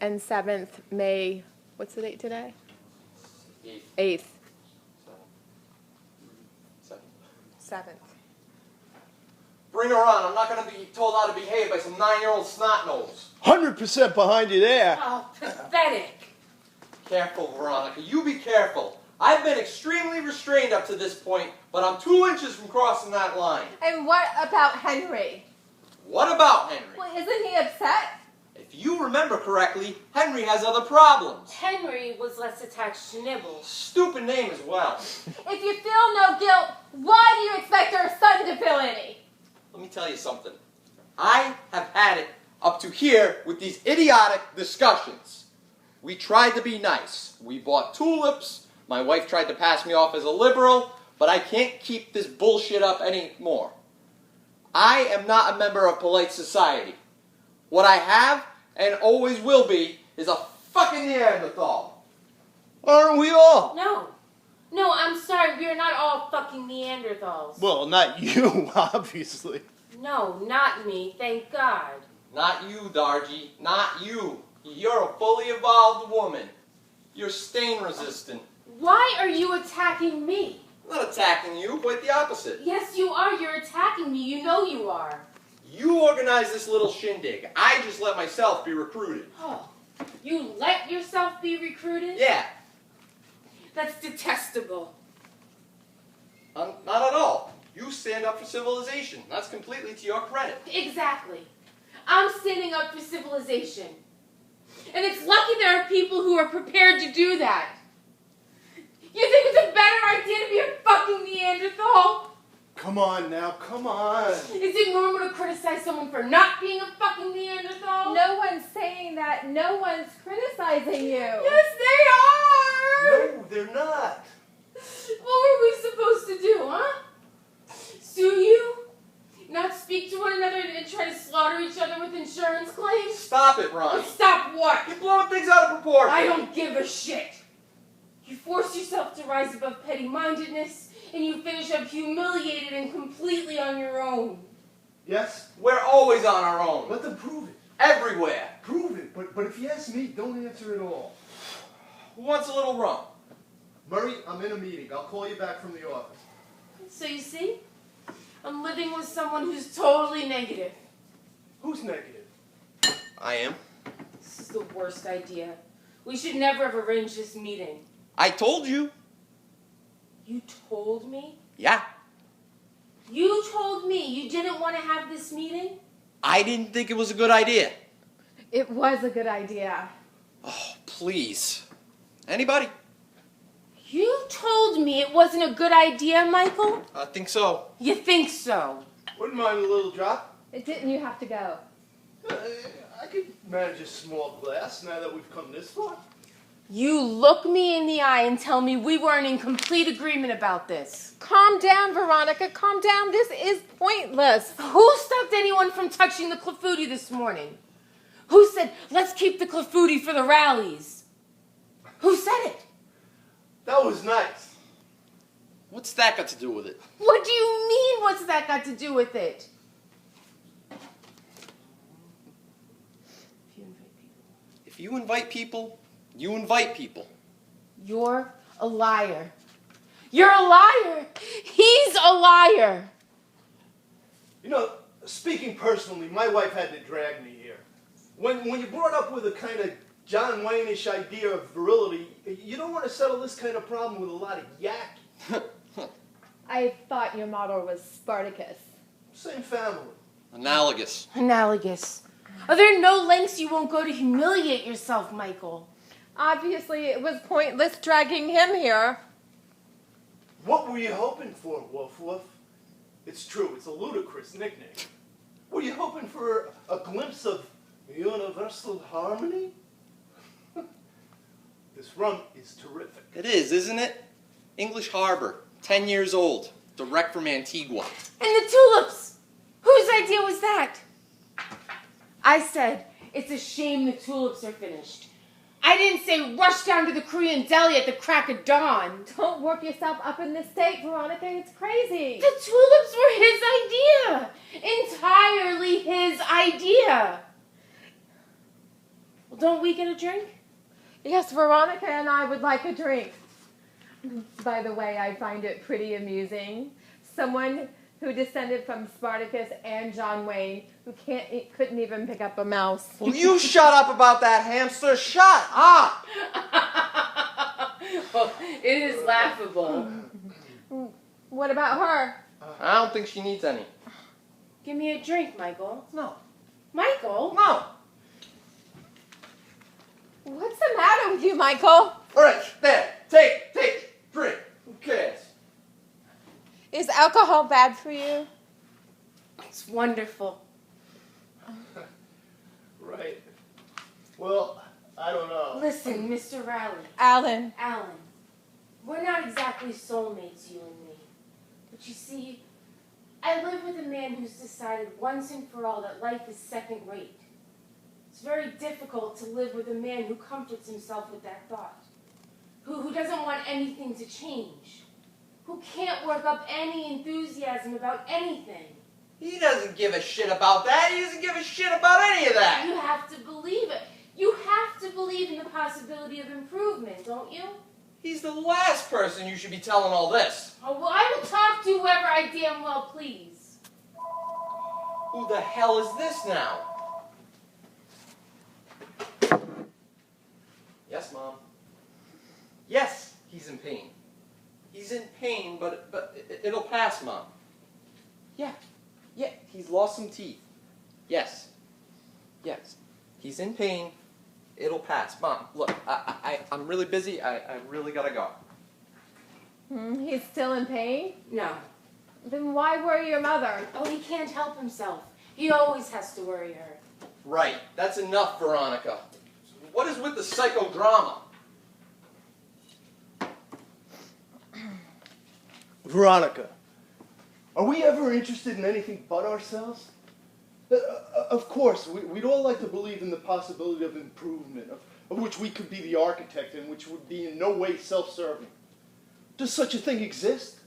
and 7th, May, what's the date today? 8th. 7th. Bring her on. I'm not going to be told how to behave by some 9-year-old snot-nose. 100% behind you there. Oh, pathetic. Careful, Veronica. You be careful. I've been extremely restrained up to this point, but I'm 2 inches from crossing that line. And what about Henry? What about Henry? Well, isn't he upset? If you remember correctly, Henry has other problems. Henry was less attached to Nibbles. Stupid name as well. If you feel no guilt, why do you expect our son to feel any? Let me tell you something. I have had it up to here with these idiotic discussions. We tried to be nice. We bought tulips. My wife tried to pass me off as a liberal, but I can't keep this bullshit up anymore. I am not a member of polite society. What I have, and always will be, is a fucking Neanderthal. Aren't we all? No. No, I'm sorry. We are not all fucking Neanderthals. Well, not you, obviously. No, not me. Thank God. Not you, Dargy. Not you. You're a fully evolved woman. You're stain resistant. Why are you attacking me? I'm not attacking you, quite the opposite. Yes, you are. You're attacking me. You know you are. You organized this little shindig. I just let myself be recruited. Oh, you let yourself be recruited? Yeah. That's detestable. Not at all. You stand up for civilization. That's completely to your credit. Exactly. I'm standing up for civilization. And it's lucky there are people who are prepared to do that. You think it's a better idea to be a fucking Neanderthal? Come on now, come on. Is it normal to criticize someone for not being a fucking Neanderthal? No one's saying that. No one's criticizing you. Yes, they are! No, they're not. What were we supposed to do, huh? Sue you? Not speak to one another and try to slaughter each other with insurance claims? Stop it, Ronnie. Stop what? You're blowing things out of proportion. I don't give a shit. You force yourself to rise above petty-mindedness, and you finish up humiliated and completely on your own. Yes? We're always on our own. Let them prove it. Everywhere. Prove it. But if you ask me, don't answer at all. Who wants a little rum? Murray, I'm in a meeting. I'll call you back from the office. So you see, I'm living with someone who's totally negative. Who's negative? I am. This is the worst idea. We should never have arranged this meeting. I told you. You told me? Yeah. You told me you didn't want to have this meeting? I didn't think it was a good idea. It was a good idea. Oh, please. Anybody? You told me it wasn't a good idea, Michael? I think so. You think so? Wouldn't mind a little drop. Didn't you have to go? I could manage a small glass now that we've come this far. You look me in the eye and tell me we weren't in complete agreement about this. Calm down, Veronica. Calm down. This is pointless. Who stopped anyone from touching the clafouti this morning? Who said, let's keep the clafouti for the rallies? Who said it? That was nice. What's that got to do with it? What do you mean, what's that got to do with it? If you invite people, you invite people. You're a liar. You're a liar. He's a liar. You know, speaking personally, my wife had to drag me here. When you're brought up with a kind of John Wayne-ish idea of virility, you don't want to settle this kind of problem with a lot of yak. I thought your model was Spartacus. Same family. Analogous. Analogous. Are there no lengths you won't go to humiliate yourself, Michael? Obviously, it was pointless dragging him here. What were you hoping for, Woof Woof? It's true, it's a ludicrous nickname. Were you hoping for a glimpse of universal harmony? This rum is terrific. It is, isn't it? English Harbor, 10 years old, direct from Antigua. And the tulips! Whose idea was that? I said, it's a shame the tulips are finished. I didn't say rush down to the Korean deli at the crack of dawn. Don't work yourself up in this state, Veronica. It's crazy. The tulips were his idea. Entirely his idea. Well, don't we get a drink? Yes, Veronica and I would like a drink. By the way, I find it pretty amusing. Someone who descended from Spartacus and John Wayne, who couldn't even pick up a mouse. Will you shut up about that hamster? Shut up! Well, it is laughable. What about her? I don't think she needs any. Give me a drink, Michael. No. Michael? No. What's the matter with you, Michael? All right, there. Take it. Drink. Who cares? Is alcohol bad for you? It's wonderful. Right. Well, I don't know. Listen, Mr. Riley. Alan. Alan, we're not exactly soulmates, you and me. But you see, I live with a man who's decided once and for all that life is second rate. It's very difficult to live with a man who comforts himself with that thought, who doesn't want anything to change, who can't work up any enthusiasm about anything. He doesn't give a shit about that. He doesn't give a shit about any of that. You have to believe it. You have to believe in the possibility of improvement, don't you? He's the last person you should be telling all this. Oh, well, I will talk to whoever I damn well please. Who the hell is this now? Yes, Mom. Yes, he's in pain. He's in pain, but it'll pass, Mom. Yeah, he's lost some teeth. Yes. He's in pain. It'll pass. Mom, look, I'm really busy. I really gotta go. He's still in pain? No. Then why worry your mother? Oh, he can't help himself. He always has to worry her. Right. That's enough, Veronica. What is with the psychodrama? Veronica, are we ever interested in anything but ourselves? Of course, we'd all like to believe in the possibility of improvement, of which we could be the architect and which would be in no way self-serving. Does such a thing exist?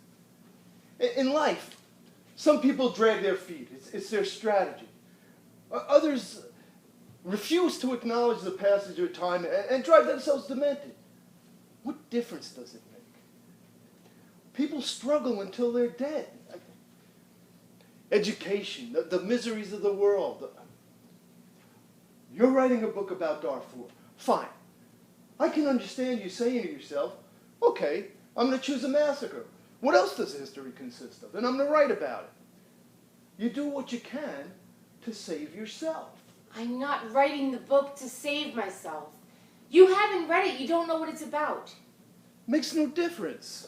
In life, some people drag their feet. It's their strategy. Others refuse to acknowledge the passage of time and drive themselves demented. What difference does it make? People struggle until they're dead. Education, the miseries of the world. You're writing a book about Darfur. Fine. I can understand you saying to yourself, okay, I'm going to choose a massacre. What else does history consist of? And I'm going to write about it. You do what you can to save yourself. I'm not writing the book to save myself. You haven't read it. You don't know what it's about. Makes no difference.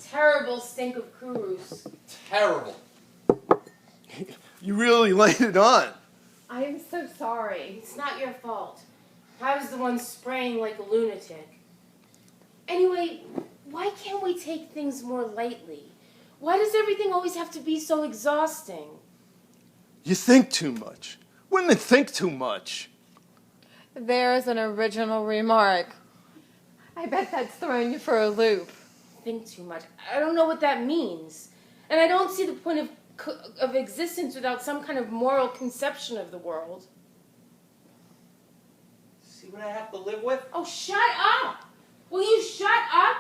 Terrible stink of Kurus. Terrible. You really laid it on. I am so sorry. It's not your fault. I was the one spraying like a lunatic. Anyway, why can't we take things more lightly? Why does everything always have to be so exhausting? You think too much. Women think too much. There's an original remark. I bet that's throwing you for a loop. Think too much. I don't know what that means. And I don't see the point of existence without some kind of moral conception of the world. See what I have to live with? Oh, shut up! Will you shut up?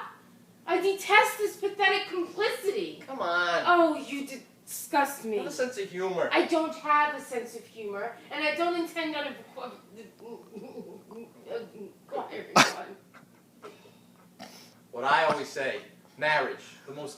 I detest this pathetic complicity. Come on. Oh, you disgust me. Have a sense of humor. I don't have a sense of humor, and I don't intend on What I always say, marriage, the most